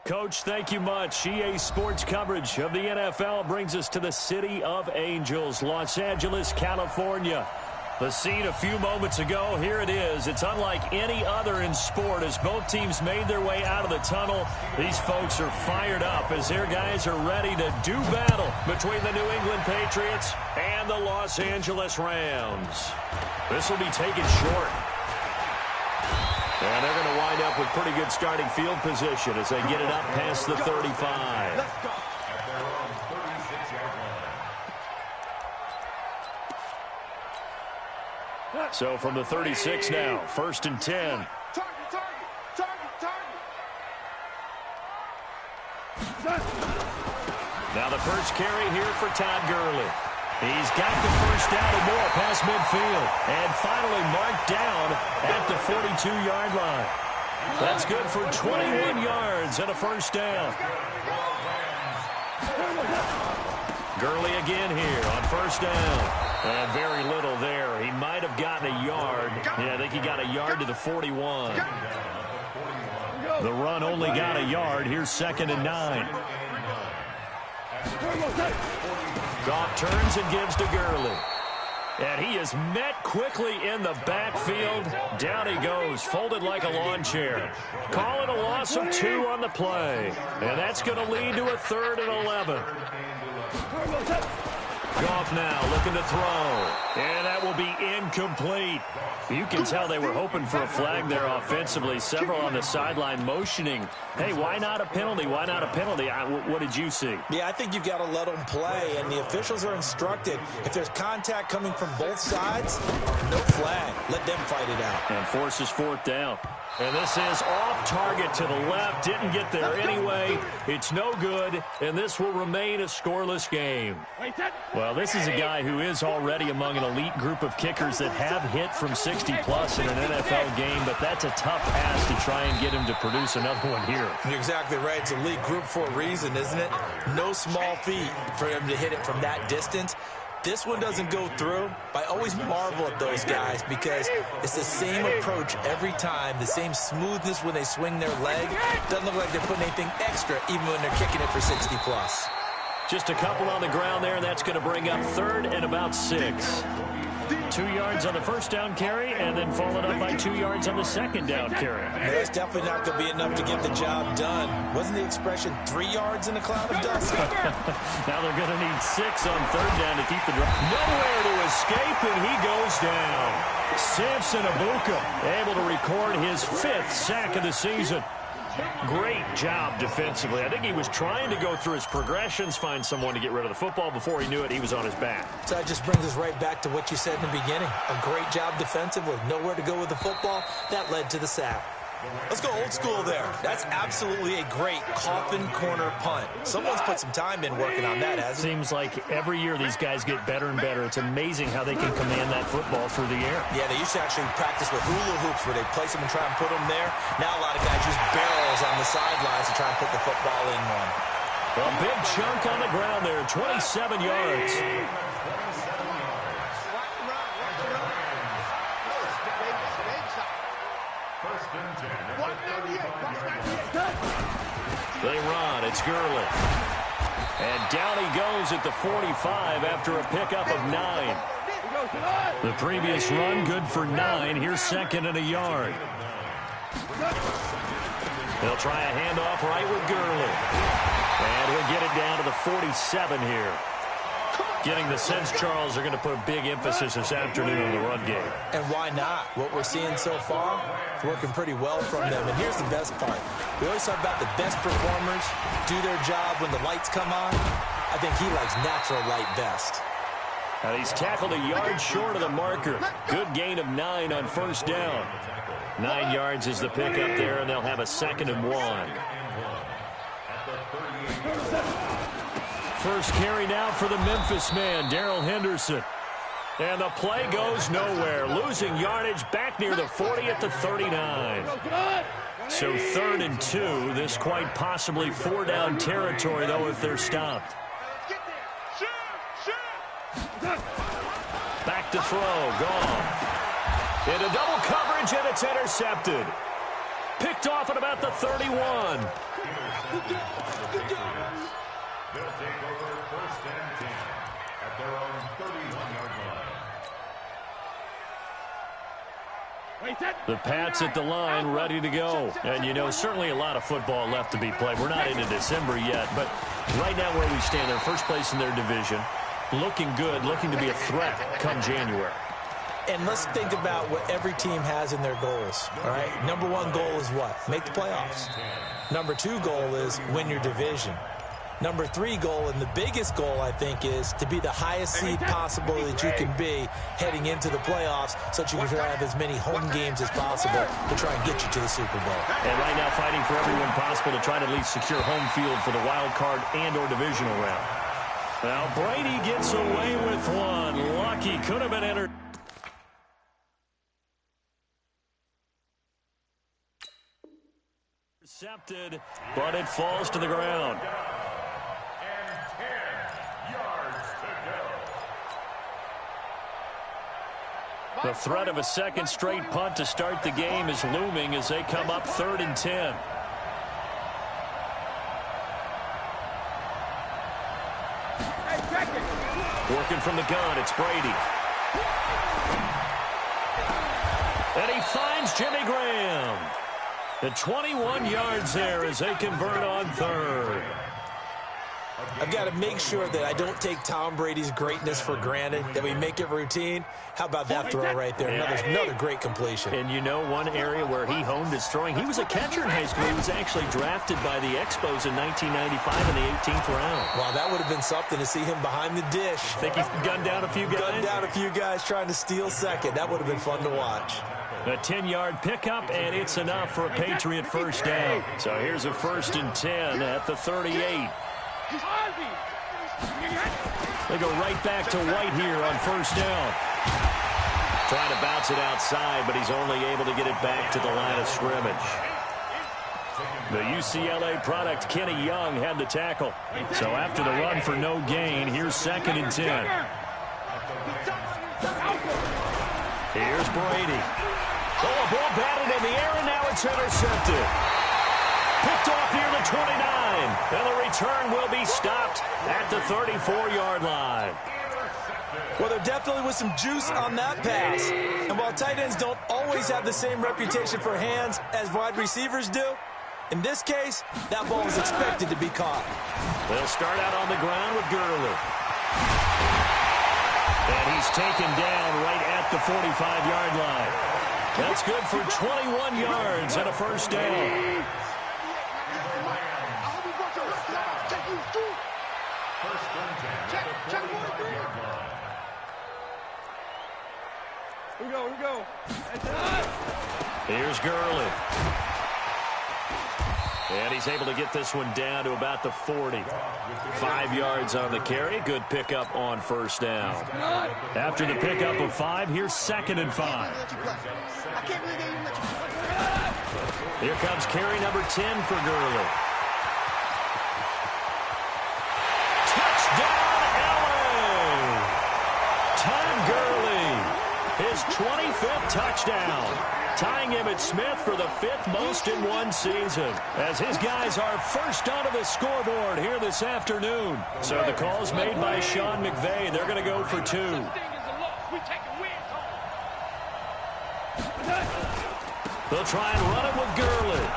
Coach, thank you much. EA Sports coverage of the NFL brings us to the City of Angels, Los Angeles, California. The scene a few moments ago, here it is. It's unlike any other in sport as both teams made their way out of the tunnel. These folks are fired up as their guys are ready to do battle between the New England Patriots and the Los Angeles Rams. This will be taken short. And they're going to wind up with pretty good starting field position as they get it up past the 35. So from the 36 now, 1st and 10. Now the first carry here for Todd Gurley. He's got the first down and more past midfield. And finally marked down at the 42-yard line. That's good for 21 yards and a first down. Gurley again here on first down. And very little there. He might have gotten a yard. Yeah, I think he got a yard to the 41. The run only got a yard. Here's 2nd and 9. Goff turns and gives to Gurley. And he is met quickly in the backfield. Down he goes, folded like a lawn chair. Call it a loss of 2 on the play. And that's going to lead to a 3rd and 11. Goff now looking to throw. And that will be incomplete. You can tell they were hoping for a flag there offensively. Several on the sideline motioning. Hey, why not a penalty? Why not a penalty? What did you see? Yeah, I think you've got to let them play, and the officials are instructed. If there's contact coming from both sides, no flag. Let them fight it out. And forces 4th down. And this is off target to the left. Didn't get there anyway. It's no good, and this will remain a scoreless game. Well, this is a guy who is already among an elite group of kickers that have hit from 60-plus in an NFL game, but that's a tough ask to try and get him to produce another one here. You're exactly right. It's elite group for a reason, isn't it? No small feat for him to hit it from that distance. This one doesn't go through. I always marvel at those guys because it's the same approach every time, the same smoothness when they swing their leg. Doesn't look like they're putting anything extra even when they're kicking it for 60-plus. Just a couple on the ground there, and that's going to bring up 3rd and about 6. 2 yards on the first down carry, and then followed up by 2 yards on the second down carry. It's definitely not going to be enough to get the job done. Wasn't the expression 3 yards in a cloud of dust? Now they're going to need 6 on 3rd down to keep the drive. Nowhere to escape, and he goes down. Samson Abuka able to record his 5th sack of the season. Great job defensively. I think he was trying to go through his progressions, find someone to get rid of the football. Before he knew it, he was on his back. So that just brings us right back to what you said in the beginning. A great job defensively. Nowhere to go with the football. That led to the sack. Let's go old school there. That's absolutely a great coffin corner punt. Someone's put some time in working on that, hasn't it? Seems like every year these guys get better and better. It's amazing how they can command that football through the air. Yeah, they used to actually practice with hula hoops where they place them and try and put them there. Now a lot of guys use barrels on the sidelines to try and put the football in one. A big chunk on the ground there, 27 yards. They run. It's Gurley. And down he goes at the 45 after a pickup of 9. The previous run good for 9. Here's 2nd and a yard. They'll try a handoff right with Gurley. And he'll get it down to the 47 here. Getting the sense, Charles, are going to put a big emphasis this afternoon on the run game. And why not? What we're seeing so far, it's working pretty well from them. And here's the best part. We always talk about the best performers do their job when the lights come on. I think he likes natural light best. And he's tackled a yard short of the marker. Good gain of 9 on first down. 9 yards is the pickup there, and they'll have a 2nd and 1. First carry now for the Memphis man, Darrell Henderson. And the play goes nowhere. Losing yardage back near the 40 at the 39. So 3rd and 2. This quite possibly 4-down territory, though, if they're stopped. Back to throw. Goff. Into double coverage, and it's intercepted. Picked off at about the 31. They'll take over 1st and 10 at their own 31-yard line. The Pats at the line, ready to go. And, you know, certainly a lot of football left to be played. We're not into December yet, but right now where we stand, they're first place in their division. Looking good, looking to be a threat come January. And let's think about what every team has in their goals, all right? Number one goal is what? Make the playoffs. Number two goal is win your division. Number three goal, and the biggest goal, I think, is to be the highest seed possible that you can be heading into the playoffs so that you can have as many home games as possible to try and get you to the Super Bowl. And right now fighting for everyone possible to try to at least secure home field for the wild card and or divisional round. Now Brady gets away with one. Lucky could have been entered. Intercepted, but it falls to the ground. The threat of a second straight punt to start the game is looming as they come up 3rd and 10. Working from the gun, it's Brady. And he finds Jimmy Graham. At 21 yards there as they convert on 3rd. I've got to make sure that I don't take Tom Brady's greatness for granted, that we make it routine. How about that throw right there? Another great completion. And you know one area where he honed his throwing? He was a catcher in high school. He was actually drafted by the Expos in 1995 in the 18th round. Wow, that would have been something to see him behind the dish. Think he's gunned down a few guys? Gunned down a few guys trying to steal second. That would have been fun to watch. A 10-yard pickup, and it's enough for a Patriot first down. So here's a 1st and 10 at the 38. They go right back to White here on 1st down. Trying to bounce it outside, but he's only able to get it back to the line of scrimmage. The UCLA product, Kenny Young, had the tackle. So after the run for no gain, here's 2nd and 10. Here's Brady. Oh, a ball batted in the air, and now it's intercepted. Picked off near the 29, and the return will be stopped at the 34-yard line. Well, there definitely was some juice on that pass. And while tight ends don't always have the same reputation for hands as wide receivers do, in this case, that ball was expected to be caught. They'll start out on the ground with Gurley. And he's taken down right at the 45-yard line. That's good for 21 yards and a first down. Here we go. Here's Gurley. And he's able to get this one down to about the 40. 5 yards on the carry. Good pickup on 1st down. After the pickup of 5, here's 2nd and 5. Here comes carry number 10 for Gurley. Touchdown, LA! Todd Gurley, his 25th touchdown. Tying Emmitt Smith for the 5th most in one season, as his guys are first onto the scoreboard here this afternoon. So the call's made by Sean McVay. They're going to go for 2. They'll try and run it with Gurley.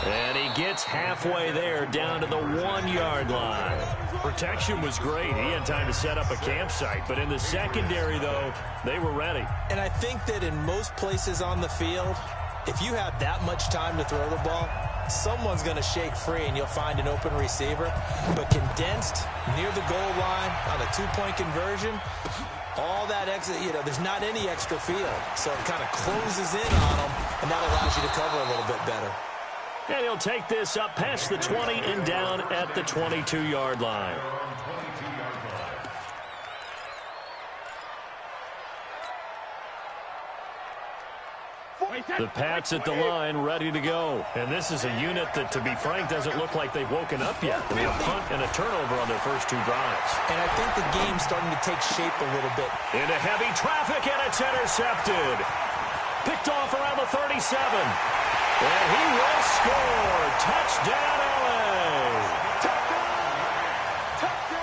And he gets halfway there, down to the 1-yard line. Protection was great. He had time to set up a campsite. But in the secondary, though, they were ready. And I think that in most places on the field, if you have that much time to throw the ball, someone's going to shake free and you'll find an open receiver. But condensed near the goal line on a 2-point conversion, all that extra, there's not any extra field. So it kind of closes in on them, and that allows you to cover a little bit better. And he'll take this up past the 20 and down at the 22-yard line. The Pats at the line, ready to go. And this is a unit that, to be frank, doesn't look like they've woken up yet. I mean, a punt and a turnover on their first 2 drives. And I think the game's starting to take shape a little bit. Into heavy traffic, and it's intercepted. Picked off around the 37. And he will score. Touchdown, LA.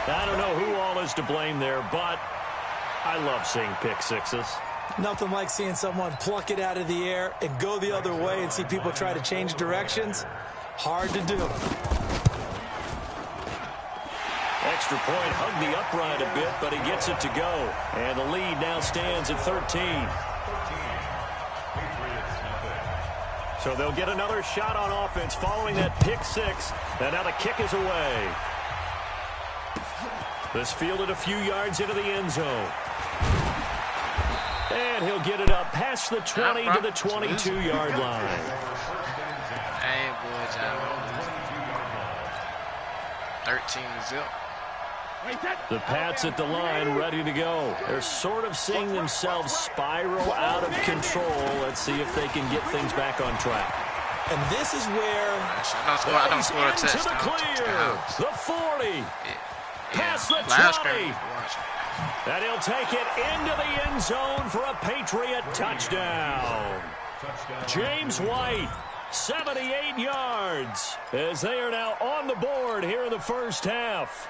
I don't know who all is to blame there, but I love seeing pick sixes. Nothing like seeing someone pluck it out of the air and go the other way and see people try to change directions. Hard to do. Extra point, hugged the upright a bit, but he gets it to go. And the lead now stands at 13. So they'll get another shot on offense following that pick six. And now the kick is away. This fielded a few yards into the end zone. And he'll get it up past the 20 to the 22-yard line. Hey, boy, John. 13-0. The Pats at the line, ready to go. They're sort of seeing themselves spiral out of control. Let's see if they can get things back on track. And this is where I don't score a touchdown. To the clear. The 40. Past the 20. And he'll take it into the end zone for a Patriot touchdown. James White, 78 yards, as they are now on the board here in the first half.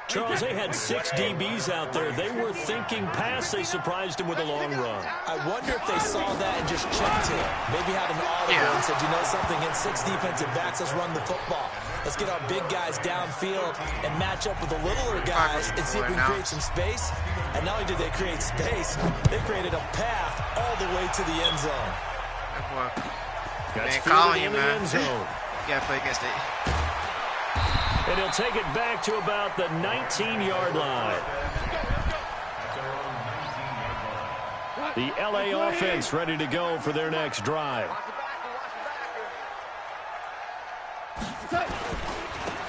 Charles, they had 6 DBs out there. They were thinking pass. They surprised him with a long run. I wonder if they saw that and just checked him. Maybe had an audible and said, you know something, in 6 defensive backs, let's run the football. Let's get our big guys downfield and match up with the littler guys and see if we can create some space. And not only did they create space, they created a path all the way to the end zone. That's calling you, in the man. end zone. You gotta play against it. And he'll take it back to about the 19-yard line. The LA offense ready to go for their next drive.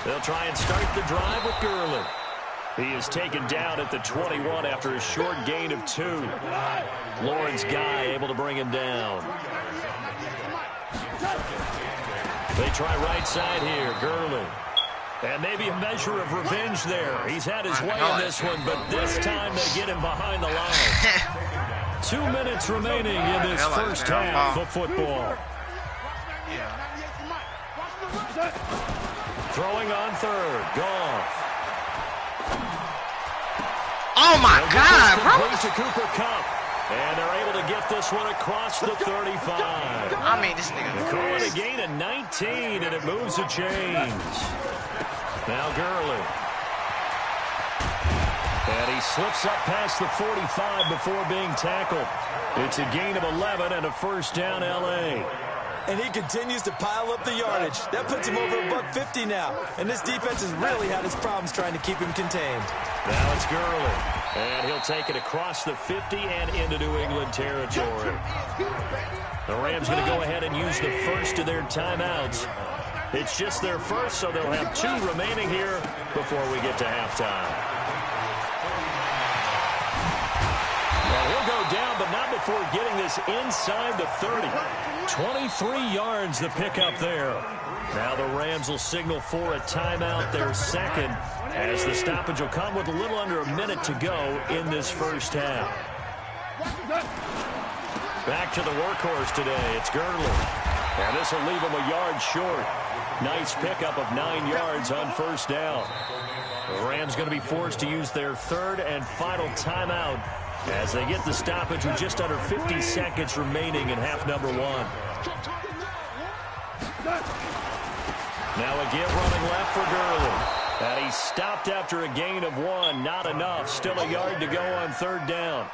They'll try and start the drive with Gurley. He is taken down at the 21 after a short gain of 2. Lawrence Guy able to bring him down. They try right side here, Gurley. And maybe a measure of revenge there. He's had his way in this one, but this time they get him behind the line. 2 minutes remaining in this first half of football. Throwing on third. Goff. Oh, my God, bro. To Cooper Kupp. And they're able to get this one across the 35. I mean, this nigga. Call it a gain of 19, and it moves the chains. Now Gurley. And he slips up past the 45 before being tackled. It's a gain of 11 and a first down, L.A. And he continues to pile up the yardage. That puts him over $150 now. And this defense has really had its problems trying to keep him contained. Now it's Gurley. And he'll take it across the 50 and into New England territory. The Rams going to go ahead and use the first of their timeouts. It's just their first, so they'll have 2 remaining here before we get to halftime. Well, he'll go down, but not before getting this inside the 30. 23 yards the pickup there. Now the Rams will signal for a timeout, their second, as the stoppage will come with a little under a minute to go in this first half. Back to the workhorse today. It's Gurley. And this will leave him a yard short. Nice pickup of 9 yards on first down. The Rams going to be forced to use their third and final timeout as they get the stoppage with just under 50 seconds remaining in half number 1. Now a give running left for Gurley. And he stopped after a gain of 1. Not enough. Still a yard to go on third down.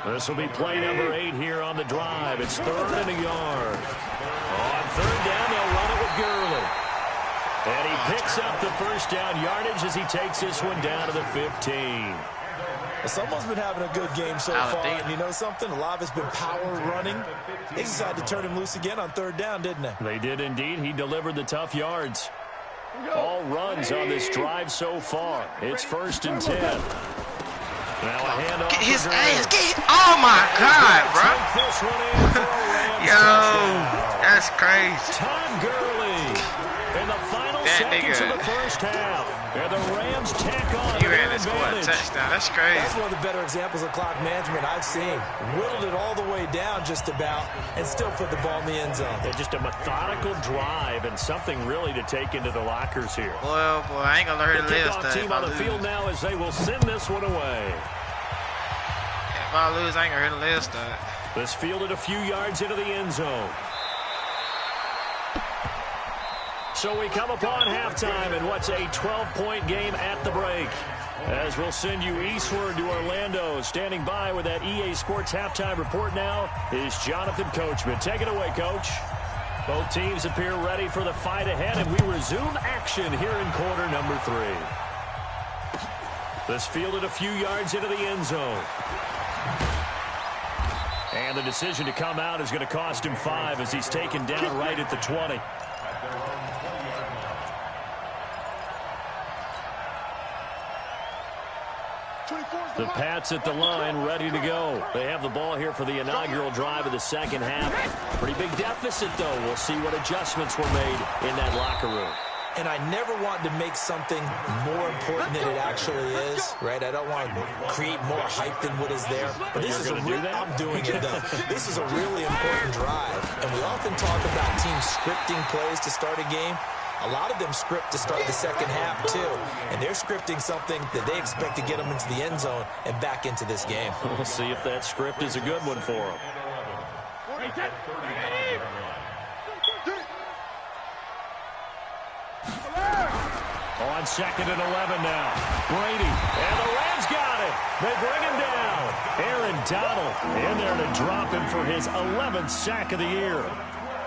This will be play number 8 here on the drive. It's third and a yard. On third down, they'll run it with Gurley. And he picks up the first down yardage as he takes this one down to the 15. Someone's been having a good game so far, and you know something? A lot of it's been power running. They decided to turn him loose again on third down, didn't they? They did indeed. He delivered the tough yards. All runs on this drive so far. It's first and 10. Now a handoff. Get his ass. Get his, oh, my God, bro. Yo, that's crazy. Todd Gurley in the final seconds of the first half. And the Rams tack on You their ran and scored a advantage. touchdown. That's crazy. That's one of the better examples of clock management I've seen. Whittled it all the way down just about and still put the ball in the end zone. Yeah, just a methodical drive and something really to take into the lockers here. Boy, oh boy, I ain't going to learn The to live kickoff stuff. team on the field now as they will send this one away. If I lose, I ain't going to live stuff. This fielded a few yards into the end zone. So we come upon halftime in what's a 12-point game at the break. As we'll send you eastward to Orlando. Standing by with that EA Sports halftime report now is Jonathan Coachman. Take it away, Coach. Both teams appear ready for the fight ahead, and we resume action here in quarter number 3. This fielded a few yards into the end zone. And the decision to come out is going to cost him 5 as he's taken down right at the 20. The Pats at the line, ready to go. They have the ball here for the inaugural drive of the second half. Pretty big deficit, though. We'll see what adjustments were made in that locker room. And I never want to make something more important than it actually is, right? I don't want to create more hype than what is there. But this is I'm doing it, though. This is a really important drive. And we often talk about teams scripting plays to start a game. A lot of them script to start the second half, too. And they're scripting something that they expect to get them into the end zone and back into this game. We'll see if that script is a good one for them. On 2nd and 11 now. Brady, and the Rams got it. They bring him down. Aaron Donald in there to drop him for his 11th sack of the year.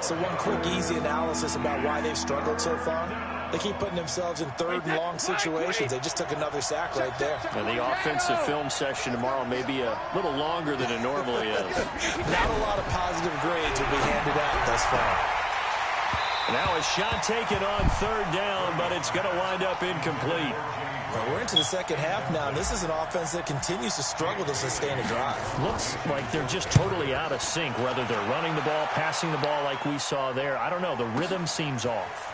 So one quick, easy analysis about why they've struggled so far. They keep putting themselves in third and long situations. They just took another sack right there. And the offensive film session tomorrow may be a little longer than it normally is. Not a lot of positive grades will be handed out thus far. Now a shot taken on third down, but it's going to wind up incomplete. Well, we're into the second half now, and this is an offense that continues to struggle to sustain a drive. Looks like they're just totally out of sync, whether they're running the ball, passing the ball like we saw there. I don't know. The rhythm seems off.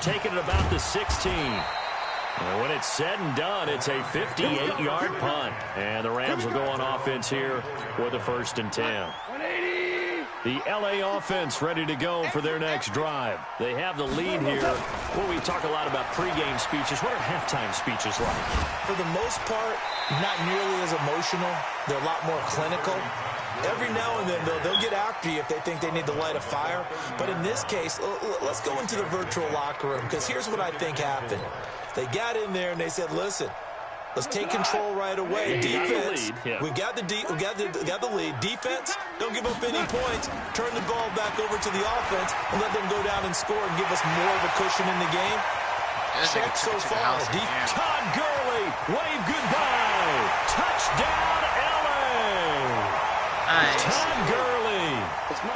Taking it about the 16. And when it's said and done, it's a 58-yard punt. And the Rams will go on offense here with a 1st and 10. The LA offense ready to go for their next drive. They have the lead here. Well, we talk a lot about pregame speeches. What are halftime speeches like? For the most part, not nearly as emotional. They're a lot more clinical. Every now and then, though, they'll get after you if they think they need to light a fire. But in this case, let's go into the virtual locker room, because here's what I think happened. They got in there and they said, listen, let's take control right away. Defense, we got the lead. Defense, don't give up any points. Turn the ball back over to the offense and let them go down and score and give us more of a cushion in the game. Check so far. Todd Gurley, wave goodbye. Touchdown, LA. Nice. Todd Gurley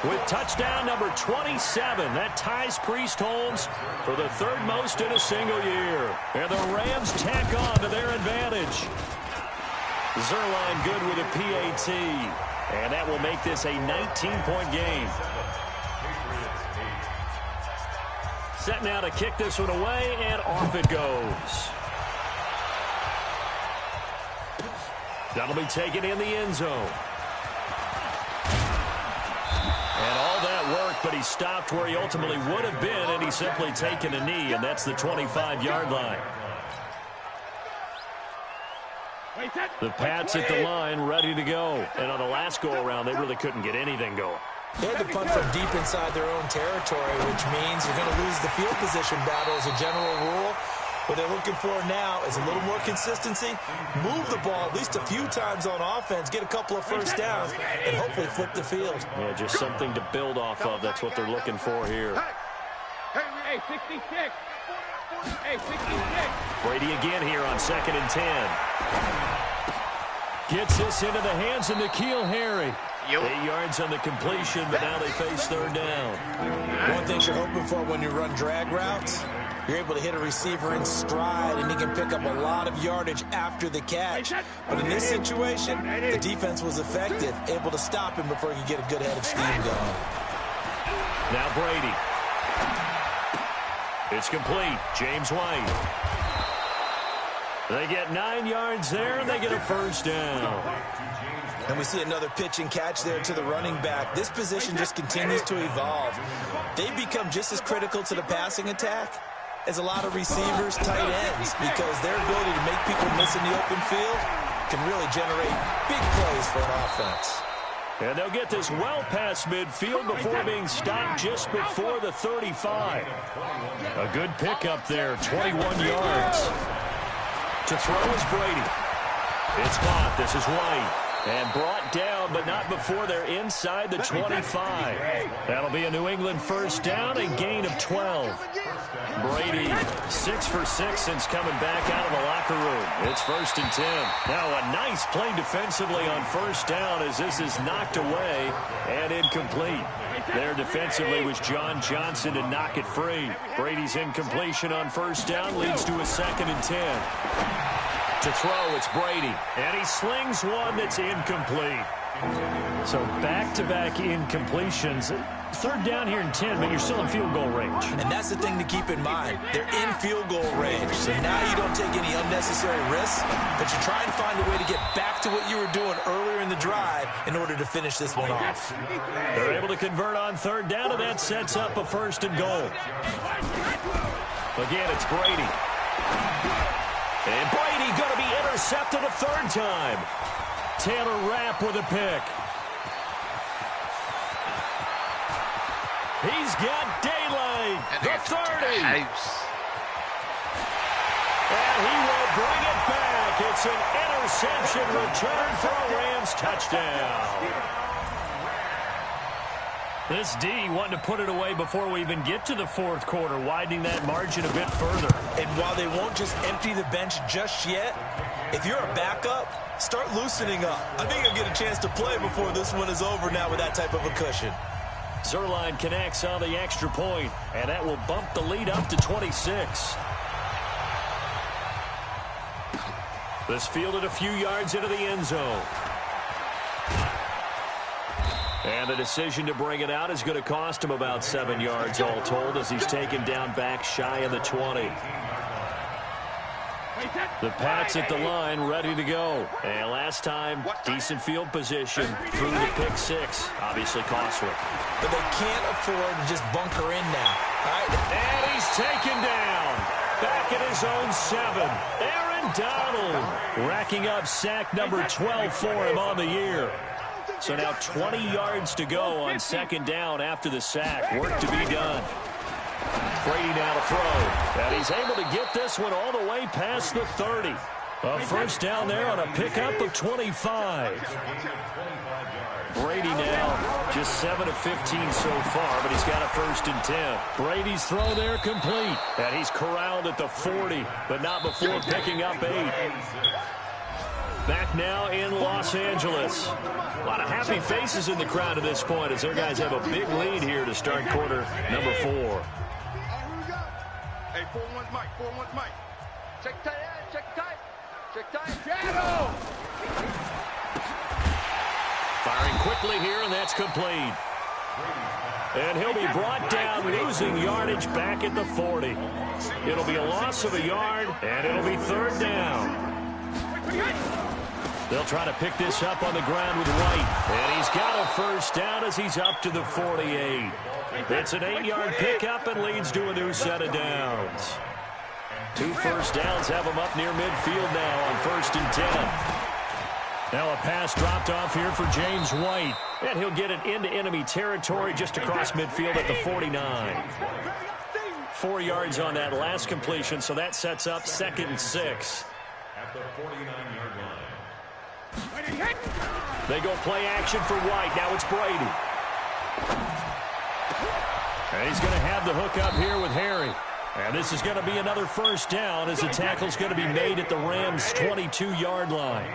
with touchdown number 27. That ties Priest Holmes for the 3rd most in a single year. And the Rams tack on to their advantage. Zerline good with a PAT. And that will make this a 19-point game. Set now to kick this one away, and off it goes. That'll be taken in the end zone. And all that work, but he stopped where he ultimately would have been, and he's simply taken a knee, and that's the 25-yard line. The Pats at the line, ready to go. And on the last go-around, they really couldn't get anything going. They had to punt from deep inside their own territory, which means you're going to lose the field position battle as a general rule. What they're looking for now is a little more consistency, move the ball at least a few times on offense, get a couple of first downs, and hopefully flip the field. Yeah, just something to build off of. That's what they're looking for here. Hey, 66. Hey, 66. Brady again here on 2nd and 10. Gets this into the hands of N'Keal Harry. 8 yards on the completion, but now they face 3rd down. One thing you're hoping for when you run drag routes, you're able to hit a receiver in stride, and he can pick up a lot of yardage after the catch. But in this situation, the defense was effective, able to stop him before he could get a good head of steam going. Now Brady. It's complete. James White. They get 9 yards there, and they get a first down. And we see another pitch and catch there to the running back. This position just continues to evolve. They become just as critical to the passing attack as a lot of receivers, tight ends, because their ability to make people miss in the open field can really generate big plays for an offense. And they'll get this well past midfield before being stopped just before the 35. A good pickup there, 21 yards. To throw is Brady. It's caught. This is White. And brought down, but not before they're inside the 25. That'll be a New England first down and gain of 12. Brady, 6 for 6 since coming back out of the locker room. It's 1st and 10. Now a nice play defensively on first down as this is knocked away and incomplete. There defensively was John Johnson to knock it free. Brady's incompletion on first down leads to a 2nd and 10. To throw, it's Brady. And he slings one that's incomplete. So back-to-back incompletions. 3rd down here and 10, but you're still in field goal range. And that's the thing to keep in mind. They're in field goal range. So now you don't take any unnecessary risks, but you try and find a way to get back to what you were doing earlier in the drive in order to finish this one off. They're able to convert on 3rd down, and that sets up a 1st and goal. Again, it's Brady. And Brady going to be intercepted a 3rd time. Taylor Rapp with a pick. He's got daylight. The 30. And he will bring it back. It's an interception return for a Rams touchdown. This D wanting to put it away before we even get to the 4th quarter, widening that margin a bit further. And while they won't just empty the bench just yet, if you're a backup, start loosening up. I think you'll get a chance to play before this one is over now with that type of a cushion. Zuerlein connects on the extra point, and that will bump the lead up to 26. This fielded a few yards into the end zone. And the decision to bring it out is going to cost him about 7 yards all told as he's taken down back shy of the 20. The Pats at the line ready to go. And last time, decent field position through the pick 6. Obviously costly. But they can't afford to just bunker in now. All right? And he's taken down. Back at his own 7. Aaron Donald racking up sack number 12 for him on the year. So now 20 yards to go on 2nd down after the sack. Work to be done. Brady now to throw. And he's able to get this one all the way past the 30. A first down there on a pickup of 25. Brady now just 7 of 15 so far, but he's got a 1st and 10. Brady's throw there complete. And he's corralled at the 40, but not before picking up 8. Back now in Los Angeles. A lot of happy faces in the crowd at this point as their guys have a big lead here to start quarter number 4. Hey, 4-1 Mike, 4-1 Mike. Check tight, check tight. Check tight. Shadow! Firing quickly here, and that's complete. And he'll be brought down, losing yardage back at the 40. It'll be a loss of a yard, and it'll be 3rd down. They'll try to pick this up on the ground with White. And he's got a first down as he's up to the 48. It's an 8-yard pickup and leads to a new set of downs. 2 first downs have him up near midfield now on 1st and 10. Now a pass dropped off here for James White. And he'll get it into enemy territory just across midfield at the 49. 4 yards on that last completion, so that sets up 2nd and 6. At the 49-yard line. They go play action for White. Now it's Brady. And he's going to have the hook up here with Harry. And this is going to be another first down as the tackle's going to be made at the Rams' 22-yard line.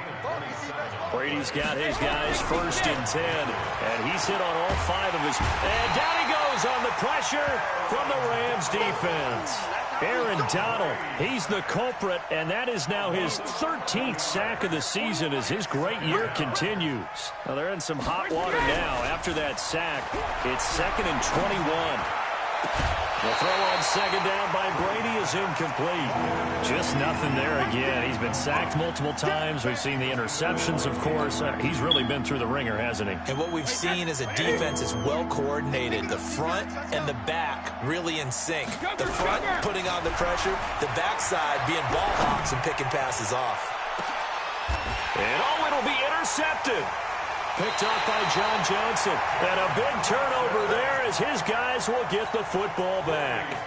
Brady's got his guys 1st and 10. And he's hit on all 5 of his. And down he goes on the pressure from the Rams defense. Aaron Donald, he's the culprit, and that is now his 13th sack of the season as his great year continues. Now they're in some hot water now after that sack. It's 2nd and 21. The throw on second down by Brady is incomplete. Just nothing there again. He's been sacked multiple times. We've seen the interceptions, of course. He's really been through the ringer, hasn't he? And what we've seen is a defense is well coordinated. The front and the back really in sync. The front putting on the pressure, the backside being ball hawks and picking passes off. And it'll be intercepted. Picked off by John Johnson. And a big turnover there as his guys will get the football back.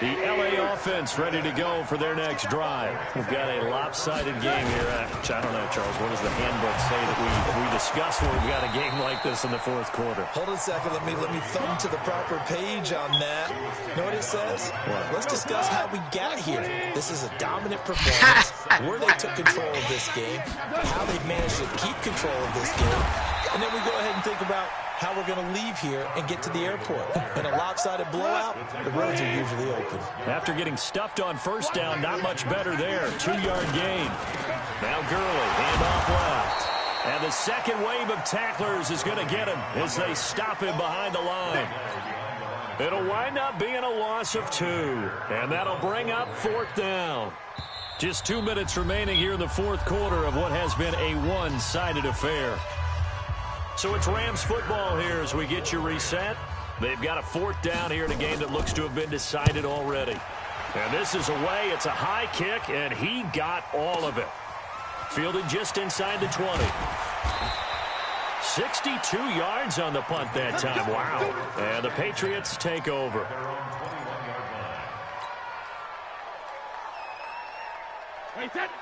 The L.A. offense ready to go for their next drive. We've got a lopsided game here. I don't know, Charles. What does the handbook say that we discuss when we've got a game like this in the fourth quarter? Hold on a second. Let me thumb to the proper page on that. Know what it says? What? Let's discuss how we got here. This is a dominant performance. Where they took control of this game. How they've managed to keep control of this game. And then we go ahead and think about how we're going to leave here and get to the airport. In a lopsided blowout, the roads are usually open. After getting stuffed on first down, not much better there. 2-yard gain. Now Gurley, handoff left. And the second wave of tacklers is going to get him as they stop him behind the line. It'll wind up being a loss of 2. And that'll bring up fourth down. Just 2 minutes remaining here in the fourth quarter of what has been a one-sided affair. So it's Rams football here as we get you reset. They've got a fourth down here in a game that looks to have been decided already. And this is away. It's a high kick, and he got all of it. Fielded just inside the 20. 62 yards on the punt that time. Wow. And the Patriots take over.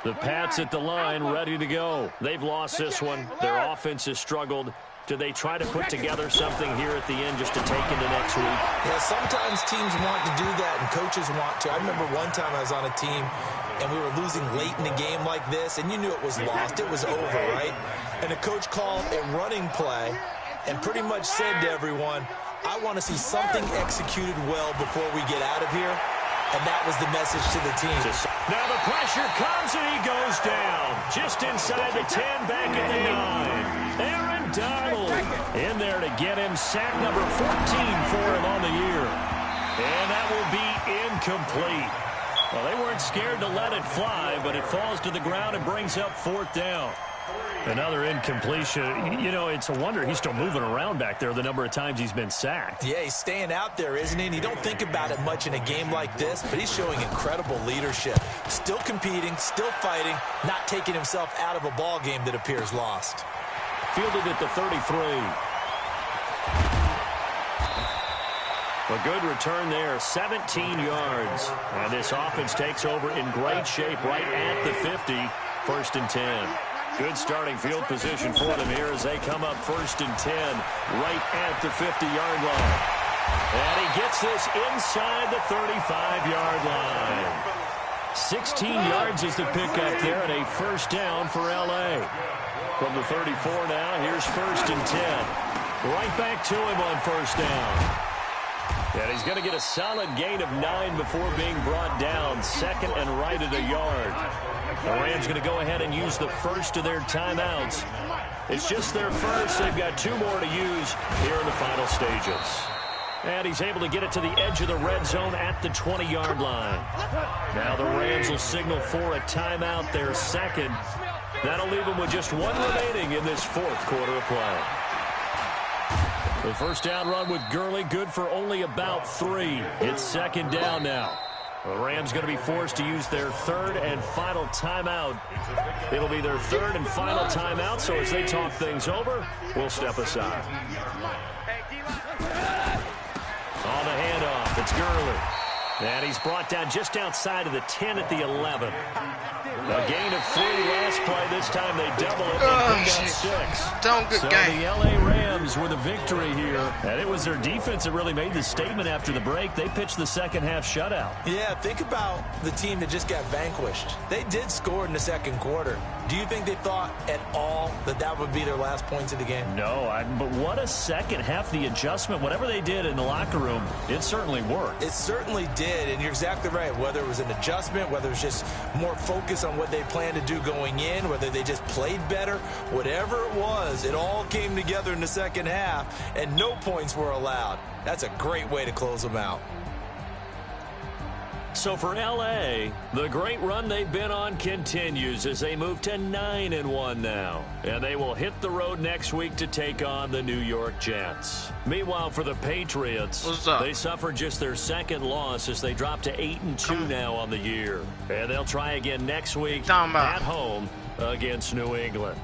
The Pats at the line, ready to go. They've lost this one. Their offense has struggled. Do they try to put together something here at the end just to take into next week? Yeah, sometimes teams want to do that and coaches want to. I remember one time I was on a team and we were losing late in a game like this, and you knew it was lost. It was over, right? And the coach called a running play and pretty much said to everyone, I want to see something executed well before we get out of here. And that was the message to the team. Now the pressure comes and he goes down. Just inside the 10, back at the 9. Aaron Donald in there to get him sack number 14 for him on the year. And that will be incomplete. Well, they weren't scared to let it fly, but it falls to the ground and brings up fourth down. Another incompletion. You know, it's a wonder he's still moving around back there the number of times he's been sacked. Yeah, he's staying out there, isn't he? And you don't think about it much in a game like this, but he's showing incredible leadership. Still competing, still fighting, not taking himself out of a ball game that appears lost. Fielded at the 33. A good return there, 17 yards. And this offense takes over in great shape right at the 50, 1st and 10. Good starting field position for them here as they come up 1st and 10 right at the 50-yard line. And he gets this inside the 35-yard line. 16 yards is the pickup there and a first down for L.A. From the 34 now, here's 1st and 10. Right back to him on first down. And he's going to get a solid gain of 9 before being brought down. 2nd and right at a yard. The Rams going to go ahead and use the first of their timeouts. It's just their first. They've got 2 more to use here in the final stages. And he's able to get it to the edge of the red zone at the 20-yard line. Now the Rams will signal for a timeout, their second. That'll leave them with just 1 remaining in this fourth quarter of play. The first down run with Gurley, good for only about 3. It's 2nd down now. The Rams going to be forced to use their 3rd and final timeout. It'll be their 3rd and final timeout, so as they talk things over, we'll step aside. On the handoff, it's Gurley. And he's brought down just outside of the 10 at the 11. A gain of 3 last play. This time they double it and bring up 6. Don't good so game. The L.A. Rams with a victory here. And it was their defense that really made the statement after the break. They pitched the second half shutout. Yeah, think about the team that just got vanquished. They did score in the second quarter. Do you think they thought at all that that would be their last points of the game? No, but what a second half. The adjustment, whatever they did in the locker room, it certainly worked. It certainly did. did, and you're exactly right. Whether it was an adjustment, whether it was just more focus on what they planned to do going in, whether they just played better, whatever it was, it all came together in the second half, and no points were allowed. That's a great way to close them out. So for L.A., the great run they've been on continues as they move to 9-1 now. And they will hit the road next week to take on the New York Jets. Meanwhile, for the Patriots, they suffered just their second loss as they drop to 8-2 now on the year. And they'll try again next week at home against New England.